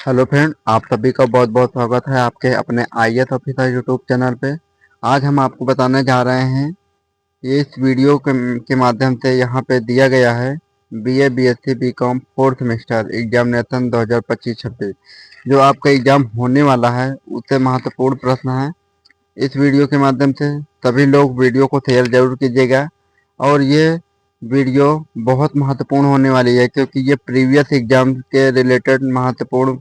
Hello friend, आप सभी का बहुत बहुत स्वागत है आपके अपने आईएएस ऑफिसर यूट्यूब चैनल पे। आज हम आपको बताने जा रहे हैं, ये इस वीडियो के माध्यम से यहाँ पे दिया गया है BA BSc BCom fourth semester examination 2025-26 जो आपका एग्जाम होने वाला है उससे महत्वपूर्ण प्रश्न है। इस वीडियो के माध्यम से सभी लोग वीडियो को शेयर जरूर कीजिएगा और ये वीडियो बहुत महत्वपूर्ण होने वाली है क्योंकि ये प्रीवियस एग्जाम के रिलेटेड महत्वपूर्ण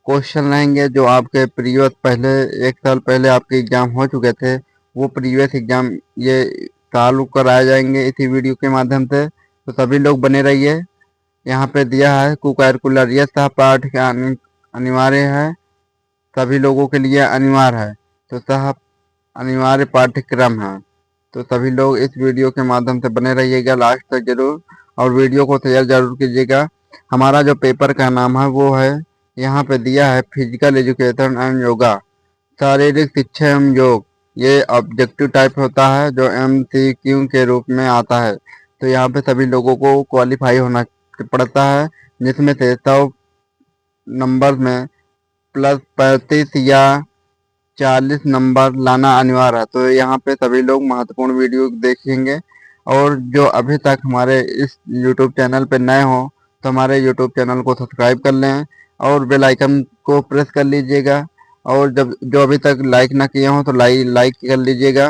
क्वेश्चन रहेंगे जो आपके प्रीवियस पहले 1 साल पहले आपके एग्जाम हो चुके थे। वो प्रीवियस एग्जाम ये चालू कराए जाएंगे इसी वीडियो के माध्यम से, तो सभी लोग बने रहिए। यहाँ पे दिया है कुकैलकुलर, ये सब पाठ का अनिवार्य है, सभी लोगों के लिए अनिवार्य है, तो सब अनिवार्य पाठ्यक्रम है। तो सभी लोग इस वीडियो के माध्यम से बने रहिएगा लास्ट तक जरूर, और वीडियो को शेयर जरूर कीजिएगा। हमारा जो पेपर का नाम है वो है, यहाँ पे दिया है फिजिकल एजुकेशन एंड योगा, शारीरिक शिक्षा एवं योग। ये ऑब्जेक्टिव टाइप होता है जो MCQ के रूप में आता है। तो यहाँ पे सभी लोगों को क्वालिफाई होना पड़ता है, जिसमें से 100 नंबर में +35 या 40 नंबर लाना अनिवार्य है। तो यहाँ पे सभी लोग महत्वपूर्ण वीडियो देखेंगे, और जो अभी तक हमारे इस YouTube चैनल पे नए हो तो हमारे YouTube चैनल को सब्सक्राइब कर लें और बेल आइकन को प्रेस कर लीजिएगा, और जब जो अभी तक लाइक ना किए हो तो लाइक कर लीजिएगा।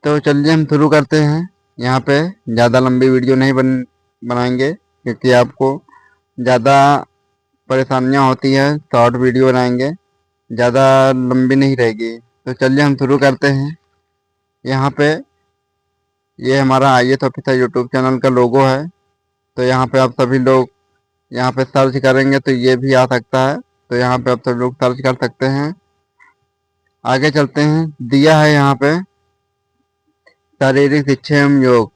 तो चलिए हम शुरू करते हैं। यहाँ पे ज़्यादा लंबी वीडियो नहीं बनाएंगे क्योंकि आपको ज़्यादा परेशानियाँ होती हैं, शॉर्ट वीडियो बनाएंगे, ज़्यादा लंबी नहीं रहेगी। तो चलिए हम शुरू करते हैं। यहाँ पे ये हमारा आईएएस ऑफिसर यूट्यूब चैनल का लोगो है। तो यहाँ पे आप सभी लोग यहाँ पे सर्च करेंगे तो ये भी आ सकता है, तो यहाँ पे आप सभी लोग सर्च कर सकते हैं। आगे चलते हैं। दिया है यहाँ पे शारीरिक शिक्षा एवं योग,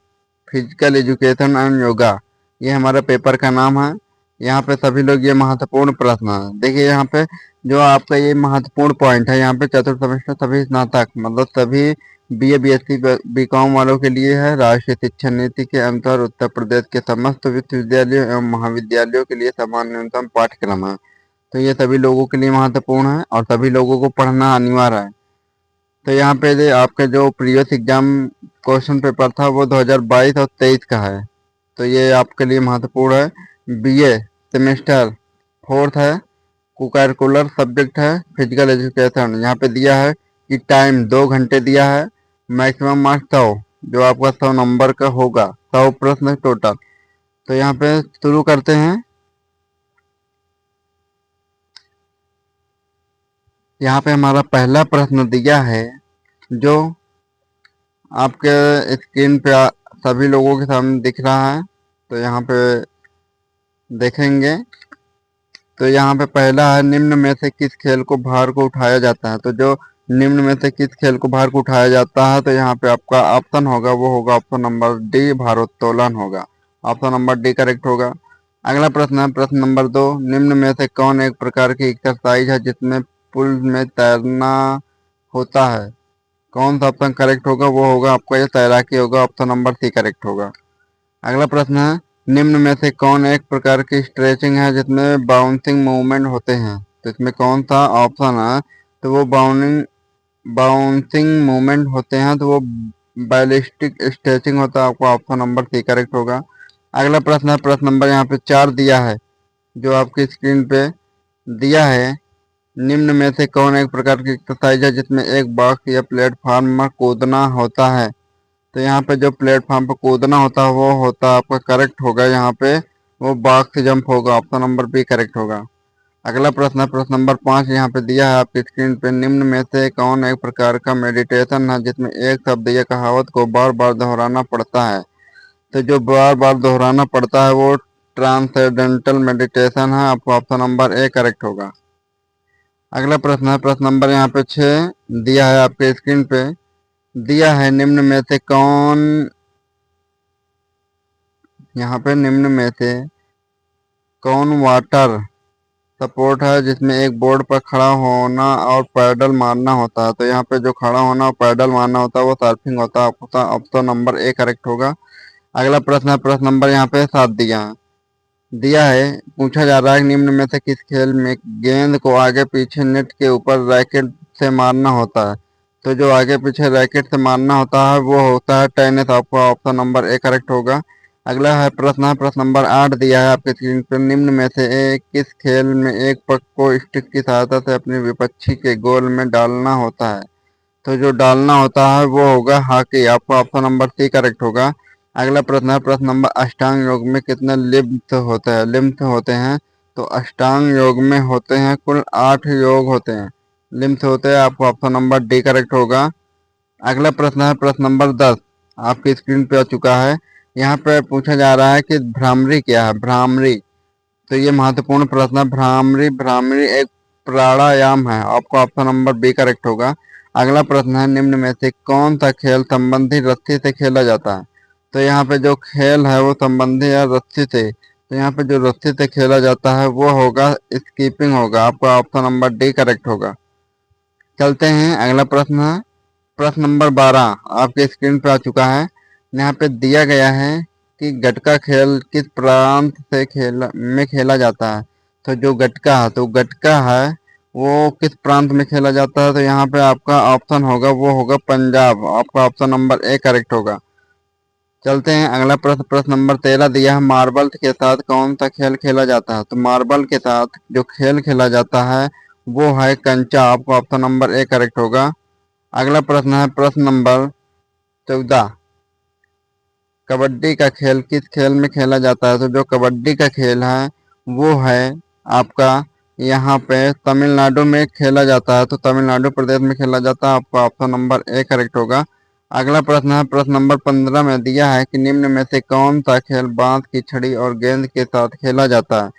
फिजिकल एजुकेशन एंड योगा, ये हमारा पेपर का नाम है। यहाँ पे सभी लोग ये महत्वपूर्ण प्रश्न है, देखिए यहाँ पे जो आपका ये महत्वपूर्ण पॉइंट है, यहाँ पे चतुर्थ सेमेस्टर सभी स्नातक मतलब सभी बीए बीएससी बीकॉम वालों के लिए है। राष्ट्रीय शिक्षा नीति के अनुसार उत्तर प्रदेश के समस्त विश्वविद्यालयों एवं महाविद्यालयों के लिए समान न्यूनतम पाठ्यक्रम है। तो ये सभी लोगों के लिए महत्वपूर्ण है और सभी लोगों को पढ़ना अनिवार्य है। तो यहाँ पे आपके जो प्रीवियस एग्जाम क्वेश्चन पेपर था वो 2022 और 23 का है, तो ये आपके लिए महत्वपूर्ण है। बीए सेमेस्टर फोर्थ है, कुकैलकुलर सब्जेक्ट है, फिजिकल एजुकेशन। यहाँ पे दिया है कि टाइम 2 घंटे दिया है, मैक्सिमम मार्क्स 100, जो आपका 100 नंबर का होगा, 100 प्रश्न टोटल। तो यहाँ पे शुरू करते हैं। यहाँ पे हमारा पहला प्रश्न दिया है जो आपके स्क्रीन पे सभी लोगों के सामने दिख रहा है, तो यहाँ पे देखेंगे। तो यहाँ पे पहला है, निम्न में से किस खेल को भार को उठाया जाता है। तो जो निम्न में से किस खेल को भार को उठाया जाता है, तो यहाँ पे आपका ऑप्शन होगा वो होगा ऑप्शन नंबर डी, भारोत्तोलन होगा। ऑप्शन नंबर डी करेक्ट होगा। अगला प्रश्न है प्रश्न नंबर 2, निम्न में से कौन एक प्रकार की एक्सरसाइज है जिसमें पुल में तैरना होता है। कौन सा ऑप्शन करेक्ट होगा, वो होगा आपका ये तैराकी होगा। ऑप्शन नंबर सी करेक्ट होगा। अगला प्रश्न है, निम्न में से कौन एक प्रकार की स्ट्रेचिंग है जिसमें बाउंसिंग मूवमेंट होते हैं। तो इसमें कौन सा ऑप्शन है, तो वो बाउंसिंग मूवमेंट होते हैं, तो वो बैलिस्टिक स्ट्रेचिंग होता है। आपको ऑप्शन नंबर सी करेक्ट होगा। अगला प्रश्न है प्रश्न नंबर यहाँ पे 4 दिया है, जो आपकी स्क्रीन पे दिया है, निम्न में से कौन एक प्रकार की एक्सरसाइज है जिसमें एक बॉक्स या प्लेटफॉर्म पर कूदना होता है। तो यहाँ पे जो प्लेटफॉर्म पर कूदना होता है वो होता है आपका करेक्ट होगा, यहाँ पे वो बॉक्स जंप होगा। ऑप्शन नंबर बी करेक्ट होगा। अगला प्रश्न है प्रश्न नंबर 5, यहाँ पे दिया है आपकी स्क्रीन पे, निम्न में से कौन एक प्रकार का मेडिटेशन है जिसमें एक शब्द या कहावत को बार बार दोहराना पड़ता है। तो जो बार बार दोहराना पड़ता है वो ट्रांसेंडेंटल मेडिटेशन है। आपको ऑप्शन नंबर ए करेक्ट होगा। अगला प्रश्न है प्रश्न नंबर यहाँ पे 6 दिया है आपके स्क्रीन पे, दिया है निम्न में से कौन, यहाँ पे निम्न में से कौन वाटर सपोर्ट है जिसमें एक बोर्ड पर खड़ा होना और पैडल मारना होता है। तो यहाँ पे जो खड़ा होना और पैडल मारना होता है वो सर्फिंग होता है। आपको ऑप्शन नंबर ए करेक्ट होगा। अगला प्रश्न है प्रश्न नंबर यहाँ पे 7 दिया है, दिया है, पूछा जा रहा है निम्न में से किस खेल में गेंद को आगे पीछे नेट के ऊपर रैकेट से मारना होता है। तो जो आगे पीछे रैकेट से मारना होता है वो होता है टेनिस। आपका ऑप्शन नंबर ए करेक्ट होगा। अगला है प्रश्न नंबर 8 दिया है आपके स्क्रीन पर, निम्न में से किस खेल में एक पक को स्टिक की सहायता से अपने विपक्षी के गोल में डालना होता है। तो जो डालना होता है वो होगा हॉकी। आपका ऑप्शन नंबर सी करेक्ट होगा। अगला प्रश्न है प्रश्न नंबर, अष्टांग योग में कितने लिम्फ होते हैं। तो अष्टांग योग में होते हैं कुल 8 योग होते हैं, लिम्फ होते हैं। आपका ऑप्शन नंबर डी करेक्ट होगा। अगला प्रश्न है प्रश्न नंबर 10, आपकी स्क्रीन पे आ चुका है। यहाँ पे पूछा जा रहा है कि भ्रामरी क्या है। भ्रामरी, तो ये महत्वपूर्ण प्रश्न है। भ्रामरी भ्रामरी एक प्राणायाम है। आपका ऑप्शन नंबर बी करेक्ट होगा। अगला प्रश्न है, निम्न में से कौन सा खेल संबंधी रस्सी से खेला जाता है। तो यहाँ पे जो खेल है वो संबंधी है रस्सी से। तो यहाँ पे जो रस्सी से खेला जाता है वो होगा स्कीपिंग होगा। आपका ऑप्शन नंबर डी करेक्ट होगा। चलते हैं, अगला प्रश्न है प्रश्न नंबर 12, आपके स्क्रीन पे आ चुका है। यहाँ पे दिया गया है कि गटका खेल किस प्रांत से खेला जाता है। तो जो गटका है, तो गटका है वो किस प्रांत में खेला जाता है। तो यहाँ पे आपका ऑप्शन होगा वो होगा पंजाब। आपका ऑप्शन नंबर ए करेक्ट होगा। चलते हैं, अगला प्रश्न प्रश्न नंबर 13 दिया है, मार्बल के साथ कौन सा खेल खेला जाता है। तो मार्बल के साथ जो खेल खेला जाता है वो है कंचा। आपका ऑप्शन नंबर ए करेक्ट होगा। अगला प्रश्न है प्रश्न नंबर 14, कबड्डी का खेल किस खेल में खेला जाता है। तो जो कबड्डी का खेल है वो है आपका यहाँ पे तमिलनाडु में खेला जाता है। तो तमिलनाडु प्रदेश में खेला जाता है। आपका ऑप्शन नंबर ए करेक्ट होगा। अगला प्रश्न है प्रश्न नंबर 15 में दिया है कि निम्न में से कौन सा खेल बांस की छड़ी और गेंद के साथ खेला जाता है।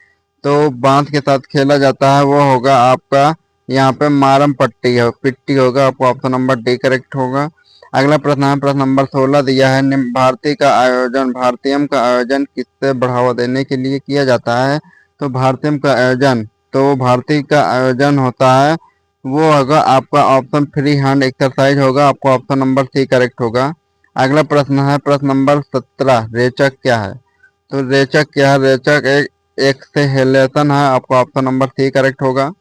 तो बांस के साथ खेला जाता है वो होगा आपका यहाँ पे मारम पट्टी है, पिट्टी होगा। आपको ऑप्शन नंबर डी करेक्ट होगा। अगला प्रश्न है प्रश्न नंबर 16 दिया है, भारतीयम का आयोजन किससे बढ़ावा देने के लिए किया जाता है। तो भारतीयम का आयोजन, तो भारतीय का आयोजन होता है वो होगा आपका ऑप्शन फ्री हैंड एक्सरसाइज होगा। आपका ऑप्शन नंबर सी करेक्ट होगा। अगला प्रश्न है प्रश्न नंबर 17, रेचक क्या है। तो रेचक क्या है, रेचक एक एक्सेलेरेशन है। आपका ऑप्शन नंबर सी करेक्ट होगा।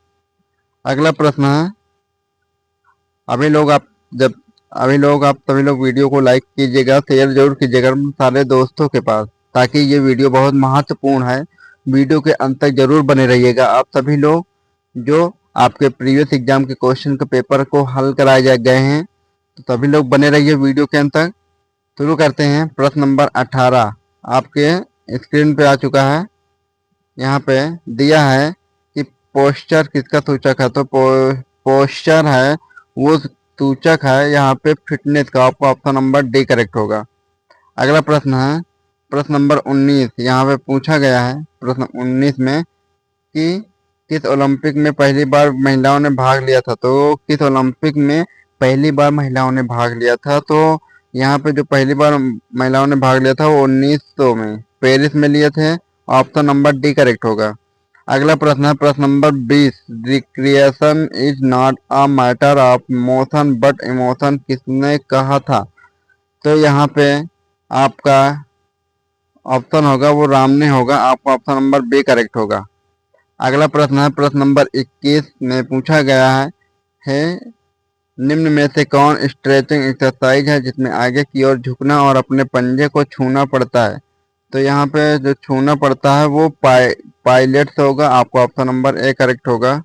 अगला प्रश्न है, अभी लोग आप जब अभी लोग आप सभी लोग वीडियो को लाइक कीजिएगा, शेयर जरूर कीजिएगा अपने सारे दोस्तों के पास, ताकि ये वीडियो बहुत महत्वपूर्ण है। वीडियो के अंत तक जरूर बने रहिएगा आप सभी लोग। जो आपके प्रीवियस एग्जाम के क्वेश्चन के पेपर को हल कराए गए हैं, तो सभी लोग बने रहिए वीडियो के अंत तक। शुरू करते हैं, प्रश्न नंबर 18 आपके स्क्रीन पे आ चुका है। यहाँ पे दिया है कि पोस्चर किसका सूचक है। तो पोस्चर है वो सूचक है यहाँ पे फिटनेस का। आपका ऑप्शन नंबर डी करेक्ट होगा। अगला प्रश्न है प्रश्न नंबर 19, यहाँ पे पूछा गया है प्रश्न 19 में कि किस ओलंपिक में पहली बार महिलाओं ने भाग लिया था। तो किस ओलंपिक में पहली बार महिलाओं ने भाग लिया था। तो यहाँ पे जो पहली बार महिलाओं ने भाग लिया था वो 1900 में पेरिस में लिए थे। ऑप्शन नंबर डी करेक्ट होगा। अगला प्रश्न है प्रश्न number 20, recreation is not a matter of motion but emotion किसने कहा था। तो यहाँ पे आपका ऑप्शन होगा वो रामने होगा। आपका ऑप्शन नंबर बी करेक्ट होगा। अगला प्रश्न है प्रश्न नंबर 21 में पूछा गया है निम्न में से कौन स्ट्रेचिंग एक्सरसाइज है जिसमें आगे की ओर झुकना और अपने पंजे को छूना पड़ता है। तो यहाँ पे जो छूना पड़ता है वो पायलट्स होगा। आपका ऑप्शन नंबर ए करेक्ट होगा।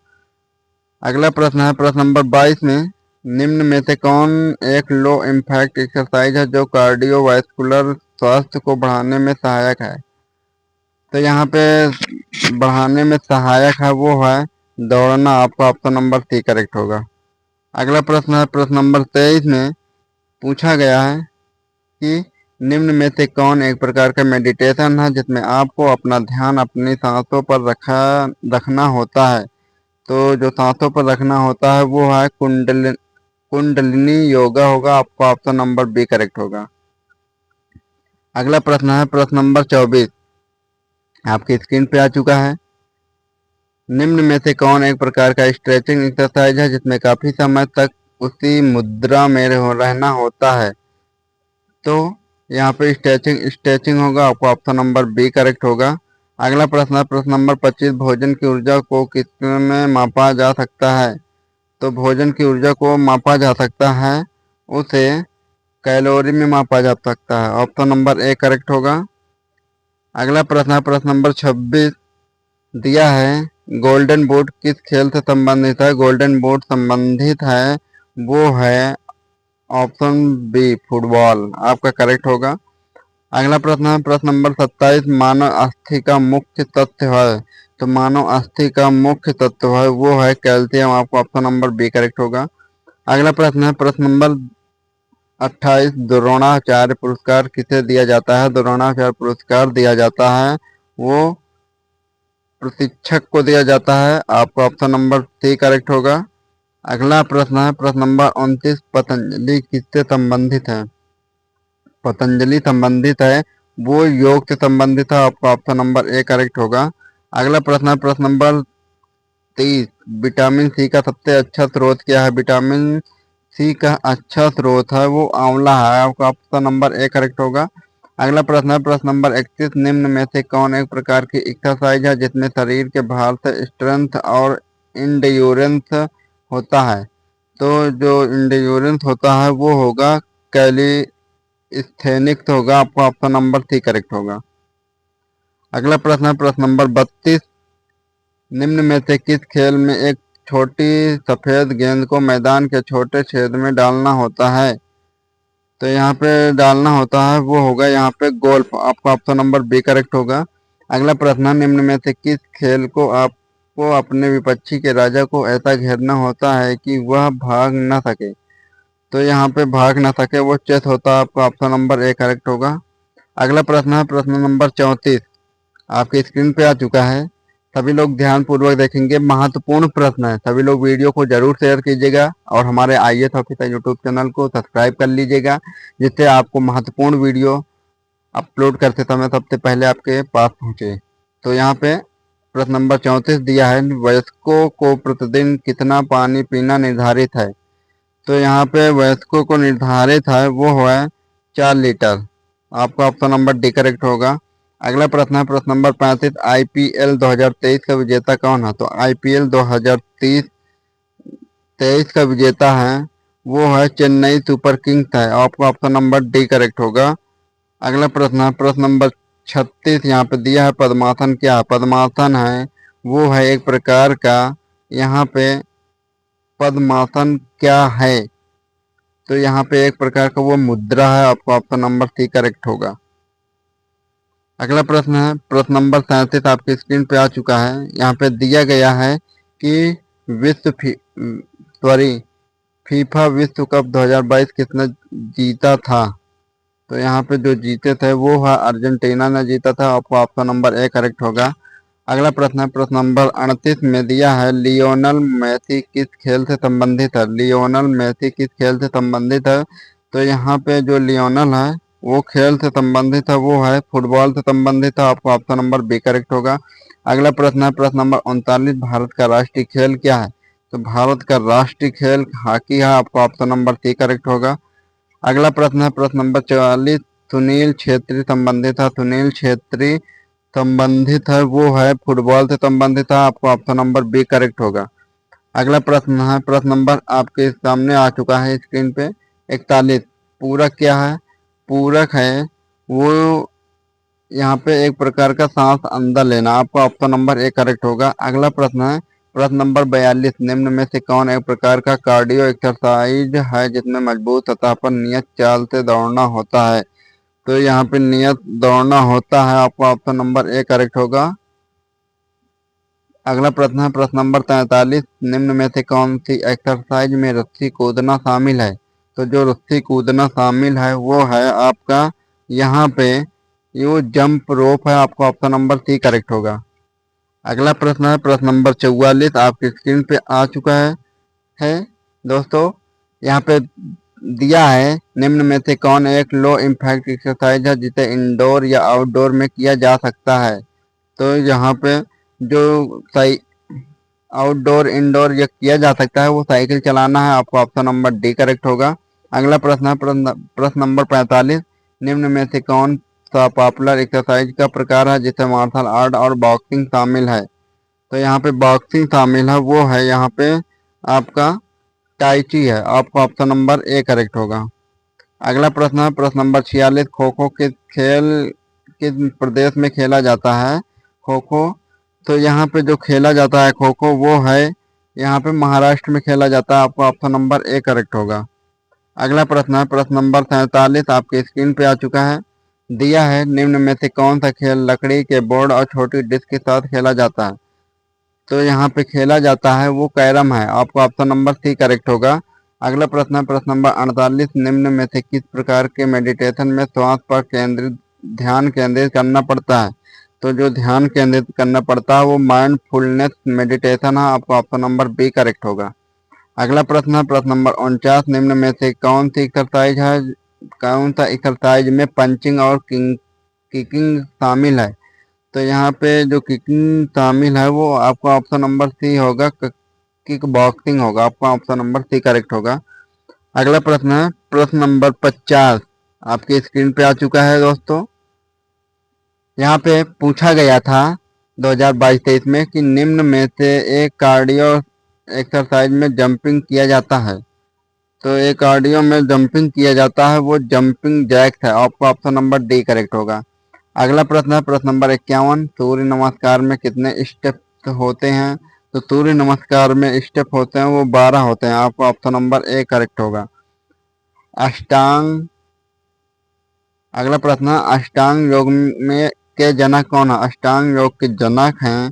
अगला प्रश्न है प्रश्न नंबर 22 में निम्न में से कौन एक लो इम्पैक्ट एक्सरसाइज है जो कार्डियोवास्कुलर स्वास्थ्य को बढ़ाने में सहायक है। तो यहाँ पे बढ़ाने में सहायक है वो है दौड़ना। आपका ऑप्शन नंबर सी करेक्ट होगा। अगला प्रश्न है प्रश्न नंबर 23 में पूछा गया है कि निम्न में से कौन एक प्रकार का मेडिटेशन है जिसमें आपको अपना ध्यान अपनी सांसों पर रखना होता है। तो जो सांसों पर रखना होता है वो है कुंडलिनी योगा होगा। आपका ऑप्शन नंबर बी करेक्ट होगा। अगला प्रश्न है प्रश्न नंबर 24 आपकी स्क्रीन पे आ चुका है। निम्न में से कौन एक प्रकार का स्ट्रेचिंग एक्सरसाइज है जिसमें काफी समय तक उसी मुद्रा में रहना होता है। तो यहाँ पे स्ट्रेचिंग होगा। आपका ऑप्शन नंबर बी करेक्ट होगा। अगला प्रश्न है प्रश्न नंबर 25, भोजन की ऊर्जा को किसमें मापा जा सकता है? तो भोजन की ऊर्जा को मापा जा सकता है, उसे कैलोरी में मापा जा सकता है। ऑप्शन नंबर ए करेक्ट होगा। अगला प्रश्न है प्रश्न नंबर 26 दिया है, गोल्डन बूट किस खेल से संबंधित है? गोल्डन बूट संबंधित है, वो है ऑप्शन बी फुटबॉल, आपका करेक्ट होगा। अगला प्रश्न है प्रश्न नंबर 27, मानव अस्थि का मुख्य तत्व है? तो मानव अस्थि का मुख्य तत्व है वो है कैल्शियम, आपको ऑप्शन नंबर बी करेक्ट होगा। अगला प्रश्न है प्रश्न नंबर 28, द्रोणाचार्य पुरस्कार किसे दिया जाता है? द्रोणाचार्य पुरस्कार दिया जाता है वो प्रशिक्षक को दिया जाता है, आपका ऑप्शन नंबर सी करेक्ट होगा। अगला प्रश्न है प्रश्न नंबर 29, पतंजलि किससे संबंधित है? पतंजलि संबंधित है, वो योग से संबंधित है, आपका ऑप्शन नंबर ए करेक्ट होगा। अगला प्रश्न है प्रश्न नंबर 30, विटामिन सी का सबसे अच्छा स्रोत क्या है? विटामिन सी का अच्छा स्रोत है वो आंवला है, आपका ऑप्शन नंबर ए करेक्ट होगा। अगला प्रश्न है प्रश्न नंबर 31, निम्न में से कौन एक प्रकार की एक्सरसाइज है जिसमें शरीर के भार से स्ट्रेंथ और इंड्योरेंस होता है? तो जो इंड्योरेंस होता है वो होगा कैलिस्थेनिक्स होगा, आपका ऑप्शन नंबर सी करेक्ट होगा। अगला प्रश्न है प्रश्न नंबर 32, निम्न में से किस खेल में एक छोटी सफेद गेंद को मैदान के छोटे छेद में डालना होता है? तो यहाँ पे डालना होता है वो होगा यहाँ पे गोल्फ, आपका ऑप्शन नंबर बी करेक्ट होगा। अगला प्रश्न है, निम्न में से किस खेल को आपको अपने विपक्षी के राजा को ऐसा घेरना होता है कि वह भाग न सके? तो यहाँ पे भाग न सके वो चेस होता है, आपका ऑप्शन नंबर ए करेक्ट होगा। अगला प्रश्न है प्रश्न नंबर 34, आपकी स्क्रीन पे आ चुका है, सभी लोग ध्यानपूर्वक देखेंगे, महत्वपूर्ण प्रश्न है, सभी लोग वीडियो को जरूर शेयर कीजिएगा और हमारे आईएएस ऑफिसर यूट्यूब चैनल को सब्सक्राइब कर लीजिएगा, जिससे आपको महत्वपूर्ण वीडियो अपलोड करते समय सबसे पहले आपके पास पहुंचे। तो यहाँ पे प्रश्न नंबर 34 दिया है, वयस्कों को प्रतिदिन कितना पानी पीना निर्धारित है? तो यहाँ पे वयस्कों को निर्धारित है वो है 4 लीटर, आपका ऑप्शन नंबर डी करेक्ट होगा। अगला प्रश्न है प्रश्न नंबर 35, आईपीएल 2023 का विजेता कौन है? तो आईपीएल 2023 का विजेता है वो है चेन्नई सुपर किंग्स है, आपका ऑप्शन नंबर डी करेक्ट होगा। अगला प्रश्न है प्रश्न नंबर 36, यहाँ पे दिया है पद्मासन क्या है? पद्मासन है वो है एक प्रकार का, यहाँ पे पद्मासन क्या है? तो यहाँ पे एक प्रकार का वो मुद्रा है, आपका ऑप्शन नंबर सी करेक्ट होगा। अगला प्रश्न है प्रश्न नंबर 37, आपकी स्क्रीन पे आ चुका है, यहाँ पे दिया गया है कि विश्व फीफा विश्व कप 2022 किसने जीता था? तो यहाँ पे जो जीते थे वो है अर्जेंटीना ने जीता था, आपको ऑप्शन नंबर ए करेक्ट होगा। अगला प्रश्न है प्रश्न नंबर 38 में दिया है, लियोनल मेसी किस खेल से संबंधित है? लियोनल मेसी किस खेल से संबंधित है? तो यहाँ पे जो लियोनल है वो खेल से संबंधित है वो है फुटबॉल से संबंधित है, आपको ऑप्शन नंबर बी करेक्ट होगा। अगला प्रश्न है प्रश्न नंबर 39, भारत का राष्ट्रीय खेल क्या है? तो भारत का राष्ट्रीय खेल हॉकी है, आपको ऑप्शन नंबर सी करेक्ट होगा। अगला प्रश्न है प्रश्न नंबर 44, सुनील छेत्री संबंधित है? सुनील छेत्री संबंधित है वो है फुटबॉल से संबंधित है, आपको ऑप्शन नंबर बी करेक्ट होगा। अगला प्रश्न है प्रश्न नंबर आपके सामने आ चुका है स्क्रीन पे 41, पूरक क्या है? पूरक है वो यहाँ पे एक प्रकार का सांस अंदर लेना, आपका ऑप्शन नंबर ए करेक्ट होगा। अगला प्रश्न है प्रश्न नंबर 42, निम्न में से कौन एक प्रकार का कार्डियो एक्सरसाइज है जिसमें मजबूत सतह पर नियत चाल से दौड़ना होता है? तो यहाँ पे नियत दौड़ना होता है, आपका ऑप्शन नंबर ए करेक्ट होगा। अगला प्रश्न है प्रश्न नंबर 43, निम्न में से कौन सी एक्सरसाइज में रस्सी कूदना शामिल है? तो जो रस्सी कूदना शामिल है वो है आपका यहाँ पे ये जंप रोप है, आपका ऑप्शन नंबर सी करेक्ट होगा। अगला प्रश्न है प्रश्न नंबर 44, आपकी स्क्रीन पे आ चुका है दोस्तों, यहाँ पे दिया है, निम्न में से कौन एक लो इम्पैक्ट एक्सरसाइज है जिसे इंडोर या आउटडोर में किया जा सकता है? तो यहाँ पे जो सही आउटडोर इंडोर या किया जा सकता है वो साइकिल चलाना है, आपको ऑप्शन नंबर डी करेक्ट होगा। अगला प्रश्न है प्रश्न नंबर 45, निम्न में से कौन पॉपुलर एक्सरसाइज का प्रकार है जिसमें मार्शल आर्ट और बॉक्सिंग शामिल है। तो यहाँ पे बॉक्सिंग शामिल है, वो है यहाँ पे आपका टाई ची है। आपका ऑप्शन नंबर ए करेक्ट होगा। अगला प्रश्न है प्रश्न नंबर 46, खो खो किस खेल किस प्रदेश में खेला जाता है? खो खो, तो यहाँ पे जो खेला जाता है खो खो वो है यहाँ पे महाराष्ट्र में खेला जाता है। आपका ऑप्शन नंबर ए करेक्ट होगा। अगला प्रश्न है प्रश्न नंबर 47, आपके स्क्रीन पे आ चुका है, दिया है निम्न में से कौन सा खेल लकड़ी के बोर्ड और छोटी डिस्क के साथ खेला जाता है? तो यहाँ पे खेला जाता है वो कैरम है। आपका ऑप्शन नंबर सी करेक्ट होगा। अगला प्रश्न है प्रश्न नंबर 48, निम्न में से किस प्रकार के मेडिटेशन में श्वास पर ध्यान केंद्रित करना पड़ता है? तो जो ध्यान केंद्रित करना पड़ता है वो माइंडफुलनेस मेडिटेशन है। आपका ऑप्शन नंबर बी करेक्ट होगा। अगला प्रश्न है प्रश्न नंबर 49, निम्न में से कौन सा एक्सरसाइज में पंचिंग और किकिंग शामिल है? तो यहाँ पे जो किकिंग शामिल है वो आपका ऑप्शन नंबर सी होगा, किक बॉक्सिंग होगा। आपका ऑप्शन नंबर सी करेक्ट होगा। अगला प्रश्न है प्रश्न नंबर 50, आपके स्क्रीन पे आ चुका है दोस्तों। यहाँ पे पूछा गया था 2022-23 में कि निम्न में से एक कार्डियो एक्सरसाइज में जंपिंग किया जाता है। तो एक कार्डियो में जंपिंग किया जाता है वो जंपिंग जैक्स है। आपका ऑप्शन नंबर डी करेक्ट होगा। अगला प्रश्न है प्रश्न नंबर 51, सूर्य नमस्कार में कितने स्टेप होते हैं? तो सूर्य नमस्कार में स्टेप होते हैं वो 12 होते हैं। आपका ऑप्शन नंबर ए करेक्ट होगा। अष्टांग अगला प्रश्न है अष्टांग योग में के जनक कौन है? अष्टांग योग के जनक हैं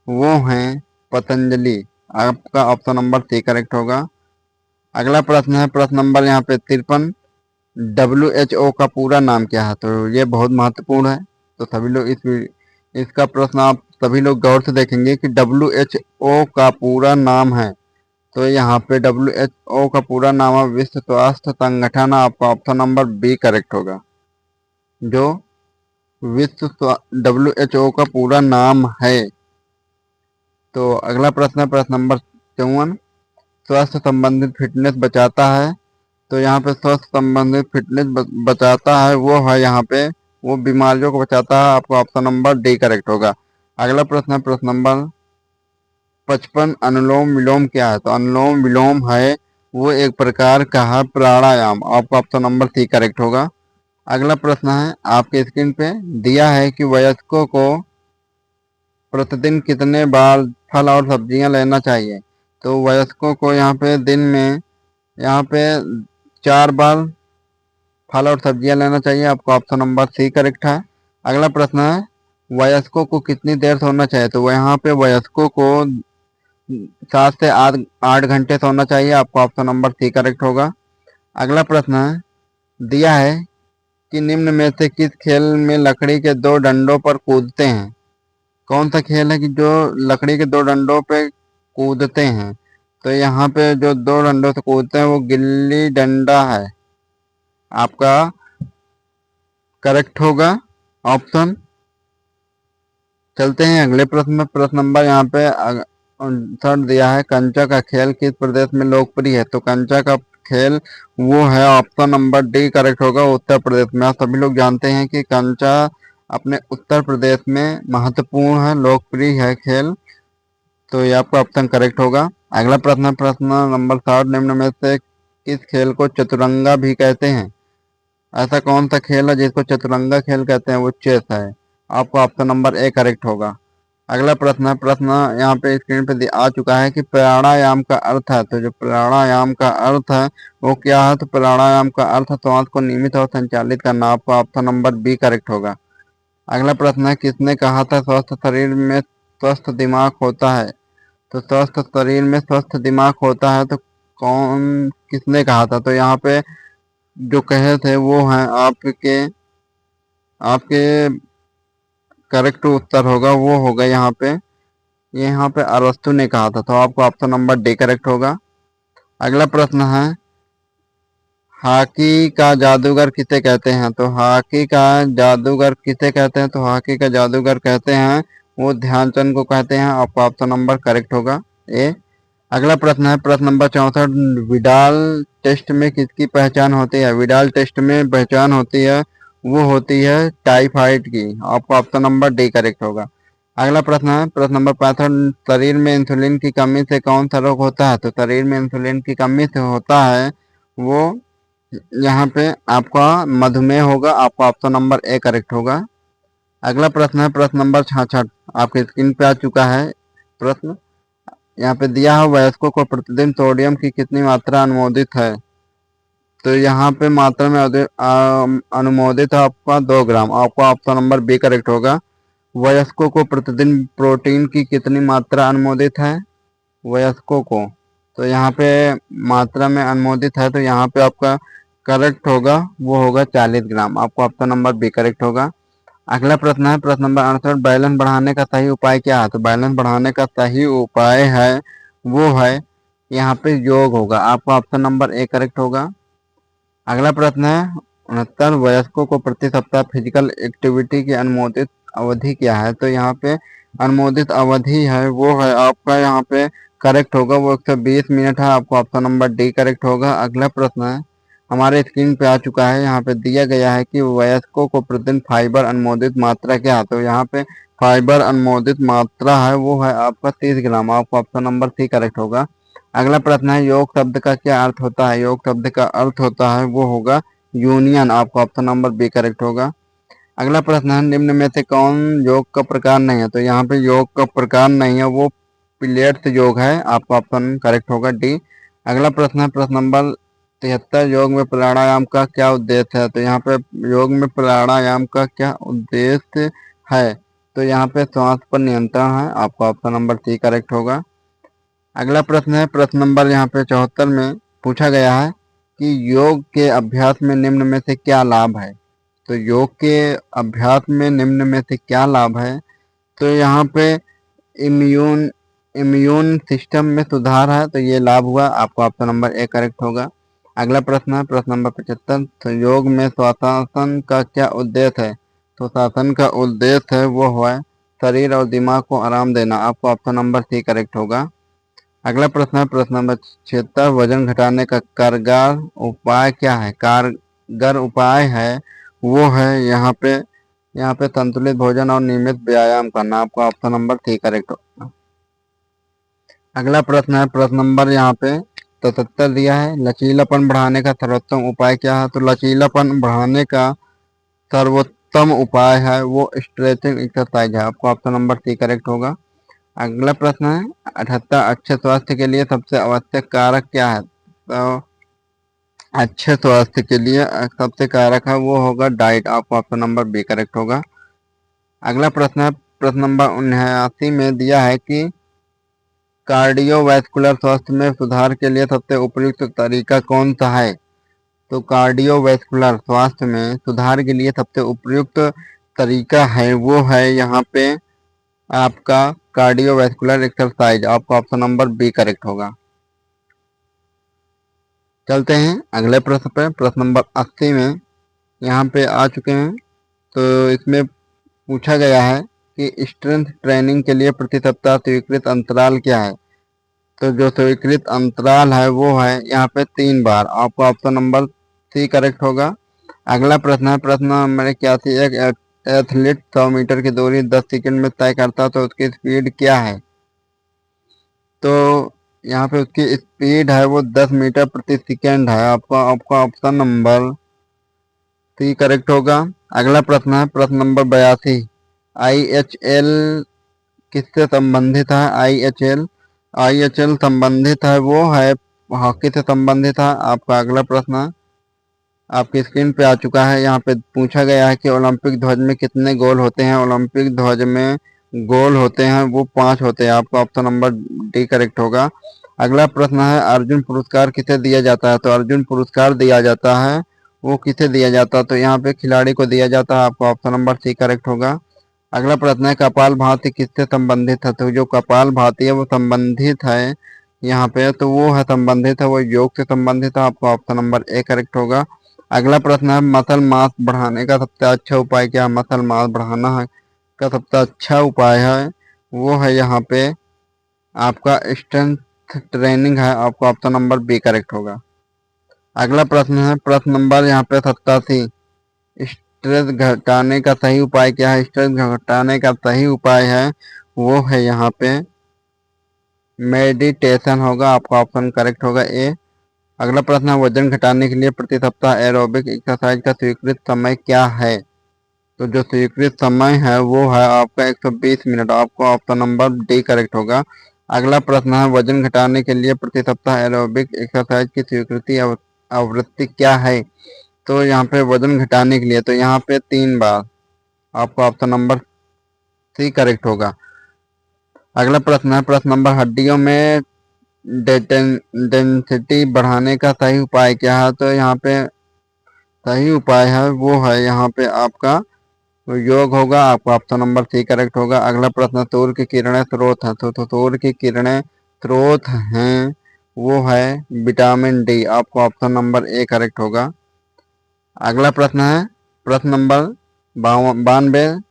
वो हैं पतंजलि। आपका ऑप्शन नंबर सी करेक्ट होगा। अगला प्रश्न है प्रश्न नंबर यहाँ पे 53, WHO का पूरा नाम क्या है? तो ये बहुत महत्वपूर्ण है, तो सभी लोग इसका प्रश्न आप सभी लोग गौर से देखेंगे कि WHO का पूरा नाम है। तो यहाँ पे WHO का पूरा नाम है विश्व स्वास्थ्य संगठन। आपका ऑप्शन नंबर बी करेक्ट होगा। जो WHO का पूरा नाम है। तो अगला प्रश्न है प्रश्न नंबर 54, स्वास्थ्य संबंधित फिटनेस बचाता है। तो यहाँ पे स्वास्थ्य संबंधित फिटनेस बचाता है वो है यहाँ पे वो बीमारियों को बचाता है। आपका ऑप्शन नंबर डी करेक्ट होगा। अगला प्रश्न है प्रश्न नंबर 55, अनुलोम विलोम क्या है? तो अनुलोम विलोम है वो एक प्रकार का है प्राणायाम। आपका ऑप्शन नंबर सी करेक्ट होगा। अगला प्रश्न है आपके स्क्रीन पे दिया है कि वयस्कों को प्रतिदिन कितने बार फल और सब्जियां लेना चाहिए? तो वयस्कों को यहाँ पे दिन में यहाँ पे 4 बार फल और सब्जियां लेना चाहिए। आपका ऑप्शन नंबर सी करेक्ट है। अगला प्रश्न है वयस्कों को कितनी देर सोना चाहिए? तो यहाँ पे वयस्कों को 7 से 8 घंटे सोना चाहिए। आपका ऑप्शन नंबर सी करेक्ट होगा। अगला प्रश्न है दिया है कि निम्न में से किस खेल में लकड़ी के 2 डंडों पर कूदते हैं? कौन सा खेल है कि जो लकड़ी के 2 डंडों पे कूदते हैं? तो यहाँ पे जो 2 डंडों से कूदते हैं वो गिल्ली डंडा है। आपका करेक्ट होगा ऑप्शन। चलते हैं अगले प्रश्न में। प्रश्न नंबर यहाँ पे 59 दिया है, कंचा का खेल किस प्रदेश में लोकप्रिय है? तो कंचा का खेल वो है ऑप्शन नंबर डी करेक्ट होगा, उत्तर प्रदेश में। आप सभी लोग जानते हैं कि कंचा अपने उत्तर प्रदेश में महत्वपूर्ण है, लोकप्रिय है खेल। तो ये आपका ऑप्शन करेक्ट होगा। अगला प्रश्न प्रश्न नंबर 60, निम्न में से किस खेल को चतुरंगा भी कहते हैं? ऐसा कौन सा खेल है जिसको चतुरंगा खेल कहते हैं? वो चेस है। आपका ऑप्शन नंबर ए करेक्ट होगा। अगला प्रश्न यहाँ पे स्क्रीन पे आ चुका है कि प्राणायाम का अर्थ है। तो जो प्राणायाम का अर्थ है वो क्या है? तो प्राणायाम का अर्थ है श्वास को नियमित और संचालित करना। आपका ऑप्शन नंबर बी करेक्ट होगा। अगला प्रश्न है किसने कहा था स्वस्थ शरीर में स्वस्थ दिमाग होता है? तो स्वस्थ शरीर में स्वस्थ दिमाग होता है, तो किसने कहा था? तो यहाँ पे जो कहे थे वो हैं आपके करेक्ट उत्तर होगा वो होगा यहाँ पे अरस्तु ने कहा था। तो आपको ऑप्शन नंबर डी करेक्ट होगा। अगला प्रश्न है हॉकी का जादूगर किसे कहते हैं? तो हॉकी का जादूगर किसे कहते हैं? तो हॉकी का जादूगर कहते हैं वो ध्यानचंद को कहते हैं। आपका ऑप्शन नंबर करेक्ट होगा ए। अगला प्रश्न है प्रश्न नंबर 64, विडाल टेस्ट में किसकी पहचान होती है? विडाल टेस्ट में पहचान होती है वो होती है टाइफाइड की। आपका ऑप्शन नंबर डी करेक्ट होगा। अगला प्रश्न है प्रश्न नंबर 65। शरीर में इंसुलिन की कमी से कौन सा रोग होता है? तो शरीर में इंसुलिन की कमी से होता है वो यहाँ पे आपका मधुमेह होगा। आपका ऑप्शन नंबर ए करेक्ट होगा। अगला प्रश्न है प्रश्न नंबर 66। आपके स्क्रीन पे आ चुका है प्रश्न। यहाँ पे दिया है वयस्कों को प्रतिदिन सोडियम की कितनी मात्रा अनुमोदित है? तो यहाँ पे मात्रा में अनुमोदित है आपका 2 ग्राम। आपका ऑप्शन नंबर बी करेक्ट होगा। वयस्कों को प्रतिदिन प्रोटीन की कितनी मात्रा अनुमोदित है? वयस्कों को तो यहाँ पे मात्रा में अनुमोदित है, तो यहाँ पे आपका करेक्ट होगा वो होगा 40 ग्राम। आपका ऑप्शन नंबर बी करेक्ट होगा। अगला प्रश्न है प्रश्न नंबर 68। बैलेंस बढ़ाने का सही उपाय क्या है? तो बैलेंस बढ़ाने का सही उपाय है वो है यहाँ पे योग होगा। आपका ऑप्शन नंबर ए करेक्ट होगा। अगला प्रश्न है 69। वयस्कों को प्रति सप्ताह फिजिकल एक्टिविटी की अनुमोदित अवधि क्या है? तो यहाँ पे अनुमोदित अवधि है वो है आपका यहाँ पे करेक्ट होगा वो 120 मिनट है। आपको ऑप्शन नंबर डी करेक्ट होगा। अगला प्रश्न है हमारे स्क्रीन पे आ चुका है। यहाँ पे दिया गया है कि वयस्कों को प्रतिदिन फाइबर अनुमोदित मात्रा क्या है? तो यहाँ पे फाइबर अनुमोदित मात्रा है वो है आपका 30 ग्राम। आपका ऑप्शन नंबर सी करेक्ट होगा। अगला प्रश्न है योग शब्द का क्या अर्थ होता है? योग शब्द का अर्थ होता है वो होगा यूनियन। आपका ऑप्शन नंबर बी करेक्ट होगा। अगला प्रश्न है निम्न में से कौन योग का प्रकार नहीं है? तो यहाँ पे योग का प्रकार नहीं है वो पिलेट्स योग है। आपका ऑप्शन करेक्ट होगा डी। अगला प्रश्न है प्रश्न नंबर 73। योग में प्राणायाम का क्या उद्देश्य है? तो यहाँ पे योग में प्राणायाम का क्या उद्देश्य है? तो यहाँ पे श्वास पर नियंत्रण है। आपका ऑप्शन नंबर सी करेक्ट होगा। अगला प्रश्न है प्रश्न नंबर यहाँ पे 74 में पूछा गया है कि योग के अभ्यास में निम्न में से क्या लाभ है? तो योग के अभ्यास में निम्न में से क्या लाभ है? तो यहाँ पे इम्यून इम्यून सिस्टम में सुधार है, तो ये लाभ हुआ। आपका ऑप्शन नंबर ए करेक्ट होगा। अगला प्रश्न है प्रश्न नंबर 75। तो योग में श्वासन का क्या उद्देश्य है? तो श्वासन का उद्देश्य है वो है शरीर और दिमाग को आराम देना। आपका ऑप्शन नंबर सी करेक्ट होगा। अगला प्रश्न है प्रश्न नंबर 76। वजन घटाने का कारगर उपाय क्या है? कारगर उपाय है वो है यहाँ पे संतुलित भोजन और नियमित व्यायाम करना। आपका ऑप्शन नंबर सी करेक्ट होगा। अगला प्रश्न है प्रश्न नंबर यहाँ पे 77 दिया है। लचीलापन बढ़ाने का सर्वोत्तम उपाय क्या है? तो लचीलापन बढ़ाने का सर्वोत्तम उपाय है वो स्ट्रेचिंग एक्सरसाइज है। आपका ऑप्शन नंबर सी करेक्ट होगा। अगला प्रश्न है 78। अच्छे स्वास्थ्य के लिए सबसे आवश्यक कारक क्या है? तो अच्छे स्वास्थ्य के लिए सबसे कारक है वो होगा डाइट। आपका ऑप्शन नंबर बी करेक्ट होगा। अगला प्रश्न है प्रश्न नंबर 79 में दिया है कि कार्डियोवैस्कुलर स्वास्थ्य में सुधार के लिए सबसे उपयुक्त तरीका कौन सा है? तो कार्डियोवैस्कुलर स्वास्थ्य में सुधार के लिए सबसे उपयुक्त तरीका है वो है यहाँ पे आपका कार्डियोवैस्कुलर एक्सरसाइज। आपका ऑप्शन नंबर बी करेक्ट होगा। चलते हैं अगले प्रश्न पे। प्रश्न नंबर 80 में यहाँ पे आ चुके हैं। तो इसमें पूछा गया है कि स्ट्रेंथ ट्रेनिंग के लिए प्रति सप्ताह स्वीकृत अंतराल क्या है? तो जो स्वीकृत अंतराल है वो है यहाँ पे 3 बार। आपका ऑप्शन नंबर सी करेक्ट होगा। अगला प्रश्न है प्रश्न नंबर 81। एक एथलीट 100 मीटर की दूरी 10 सेकंड में तय करता तो उसकी स्पीड क्या है? तो यहाँ पे उसकी स्पीड है वो 10 मीटर प्रति सेकंड है। आपका आपका ऑप्शन नंबर सी करेक्ट होगा। अगला प्रश्न है प्रश्न नंबर 82। IHL किससे संबंधित है? IHL संबंधित है वो है हॉकी से संबंधित है। आपका अगला प्रश्न आपकी स्क्रीन पे आ चुका है। यहाँ पे पूछा गया है कि ओलंपिक ध्वज में कितने गोल होते हैं? ओलंपिक ध्वज में गोल होते हैं वो 5 होते हैं। आपका ऑप्शन नंबर डी करेक्ट होगा। अगला प्रश्न है अर्जुन पुरस्कार किसे दिया जाता है? तो अर्जुन पुरस्कार दिया जाता है वो किसे दिया जाता है? तो यहाँ पे खिलाड़ी को दिया जाता है। आपका ऑप्शन नंबर सी करेक्ट होगा। अगला प्रश्न है कपाल भाती किससे संबंधित है? तो जो कपाल भाती है वो संबंधित है यहाँ पे, तो वो है संबंधित है वो योग से संबंधित है। आपका ऑप्शन नंबर ए करेक्ट होगा। अगला प्रश्न है मसल मास बढ़ाने का सबसे अच्छा उपाय क्या है? मसल मास बढ़ाना है का सबसे अच्छा उपाय है वो है यहाँ पे आपका स्ट्रेंथ ट्रेनिंग है। आपका ऑप्शन नंबर बी करेक्ट होगा। अगला प्रश्न है प्रश्न नंबर यहाँ पे 87। स्ट्रेस घटाने का सही उपाय क्या है? स्ट्रेस घटाने का सही उपाय है वो है यहाँ पे मेडिटेशन होगा। आपका ऑप्शन करेक्ट होगा ए। अगला प्रश्न है वजन घटाने के लिए प्रति सप्ताह एरोबिक एक्सरसाइज का स्वीकृत समय क्या है? तो जो स्वीकृत समय है वो है आपका 120 मिनट। आपको ऑप्शन नंबर डी करेक्ट होगा। अगला प्रश्न है वजन घटाने के लिए प्रति सप्ताह एरोबिक एक्सरसाइज की स्वीकृति आवृत्ति क्या है? तो यहाँ पे वजन घटाने के लिए तो यहाँ पे 3 बार। आपका ऑप्शन नंबर सी करेक्ट होगा। अगला प्रश्न है प्रश्न नंबर हड्डियों में डेंसिटी बढ़ाने का सही उपाय क्या है? तो यहाँ पे सही उपाय है वो है यहाँ पे आपका योग होगा। आपका ऑप्शन नंबर सी करेक्ट होगा। अगला प्रश्न सूर्य की किरणें स्रोत है। तो सूर्य की किरणें स्रोत हैं वो है विटामिन डी। आपको ऑप्शन नंबर ए करेक्ट होगा। अगला प्रश्न है प्रश्न नंबर 92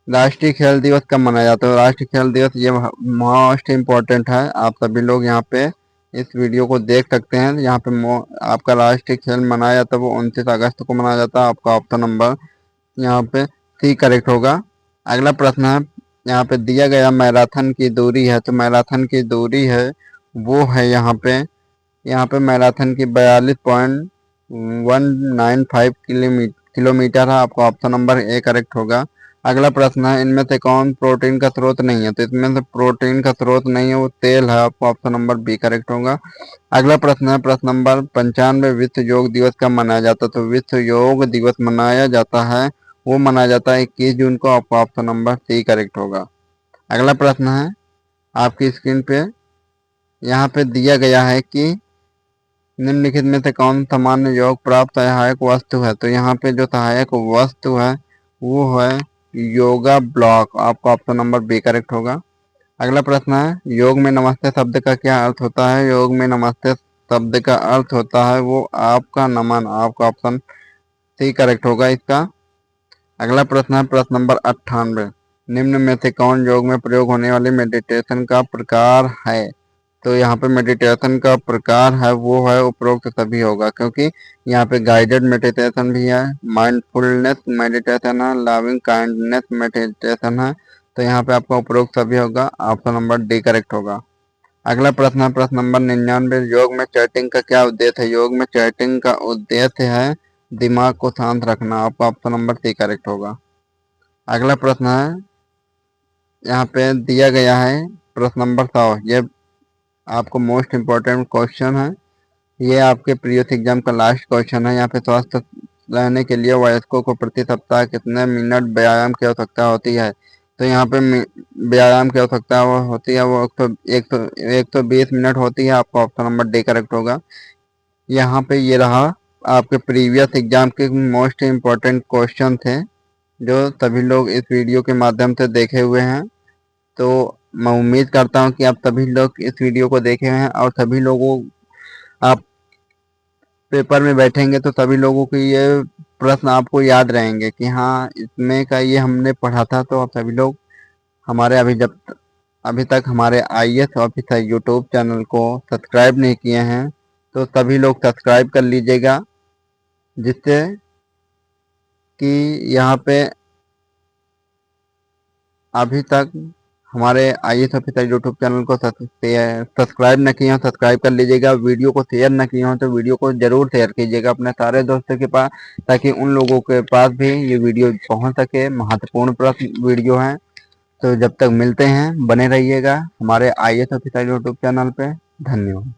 राष्ट्रीय खेल दिवस कब मनाया जाता है? राष्ट्रीय खेल दिवस ये मोस्ट इम्पोर्टेंट है। आप सभी लोग यहाँ पे इस वीडियो को देख सकते हैं। यहाँ पे आपका राष्ट्रीय खेल मनाया जाता है वो 29 अगस्त को मनाया जाता है। आपका ऑप्शन नंबर यहाँ पे सी करेक्ट होगा। अगला प्रश्न है यहाँ पे दिया गया मैराथन की दूरी है। तो मैराथन की दूरी है वो है यहाँ पे मैराथन की 42.195 किलोमीटर है। आपका ऑप्शन नंबर ए करेक्ट होगा। अगला प्रश्न है इनमें से कौन प्रोटीन का स्रोत नहीं है? तो इसमें से प्रोटीन का स्रोत नहीं है वो तेल है। आपको ऑप्शन नंबर बी करेक्ट होगा। अगला प्रश्न है प्रश्न नंबर 95 विश्व योग दिवस कब मनाया जाता है? तो विश्व योग दिवस मनाया जाता है वो मनाया जाता है 21 जून को। आपका ऑप्शन नंबर सी करेक्ट होगा। अगला प्रश्न है आपकी स्क्रीन पे यहाँ पे दिया गया है कि निम्नलिखित में से कौन सामान्य योग प्राप्त सहायक वस्तु है? तो यहाँ पे जो सहायक वस्तु है वो है योगा ब्लॉक। आपका ऑप्शन नंबर बी करेक्ट होगा। अगला प्रश्न है योग में नमस्ते शब्द का क्या अर्थ होता है? योग में नमस्ते शब्द का अर्थ होता है वो आपका नमन। आपका ऑप्शन सी करेक्ट होगा इसका। अगला प्रश्न है प्रश्न नंबर 98 निम्न में से कौन योग में प्रयोग होने वाली मेडिटेशन का प्रकार है? तो यहाँ पे मेडिटेशन का प्रकार है वो है उपरोक्त सभी होगा, क्योंकि यहाँ पे गाइडेड मेडिटेशन भी है, माइंडफुलनेस मेडिटेशन है, लविंग काइंडनेस मेडिटेशन है। तो यहाँ पे आपका उपरोक्त सभी होगा। ऑप्शन नंबर डी करेक्ट होगा। अगला प्रश्न है प्रश्न नंबर 99 योग में चैटिंग का क्या उद्देश्य है? योग में चैटिंग का उद्देश्य है दिमाग को शांत रखना। आपका ऑप्शन नंबर सी करेक्ट होगा। अगला प्रश्न है यहाँ पे दिया गया है प्रश्न नंबर 100। ये आपको मोस्ट इम्पोर्टेंट क्वेश्चन है। ये आपके प्रीवियस एग्जाम का लास्ट क्वेश्चन है। यहाँ पे स्वस्थ रहने के लिए वयस्कों को प्रति सप्ताह कितने मिनट व्यायाम की आवश्यकता होती है? तो यहाँ पे व्यायाम की आवश्यकता होती है वो 120 मिनट होती है। आपका ऑप्शन नंबर डी करेक्ट होगा। यहाँ पे ये रहा आपके प्रीवियस एग्जाम के मोस्ट इम्पोर्टेंट क्वेश्चन थे जो सभी लोग इस वीडियो के माध्यम से देखे हुए हैं। तो मैं उम्मीद करता हूँ कि आप सभी लोग इस वीडियो को देखे हैं और सभी लोगों आप पेपर में बैठेंगे तो सभी लोगों के ये प्रश्न आपको याद रहेंगे कि हाँ इसमें का ये हमने पढ़ा था। तो आप सभी लोग हमारे अभी तक हमारे IAS ऑफिसर यूट्यूब चैनल को सब्सक्राइब नहीं किए हैं तो सभी लोग सब्सक्राइब कर लीजिएगा, जिससे कि यहाँ पे अभी तक हमारे IAS ऑफिसर यूट्यूब चैनल को सब्सक्राइब न किए हो सब्सक्राइब कर लीजिएगा। वीडियो को शेयर न किए हो तो वीडियो को जरूर शेयर कीजिएगा अपने सारे दोस्तों के पास, ताकि उन लोगों के पास भी ये वीडियो पहुंच सके। महत्वपूर्ण प्रश्न वीडियो है। तो जब तक मिलते हैं बने रहिएगा हमारे IAS ऑफिसर यूट्यूब चैनल पे। धन्यवाद।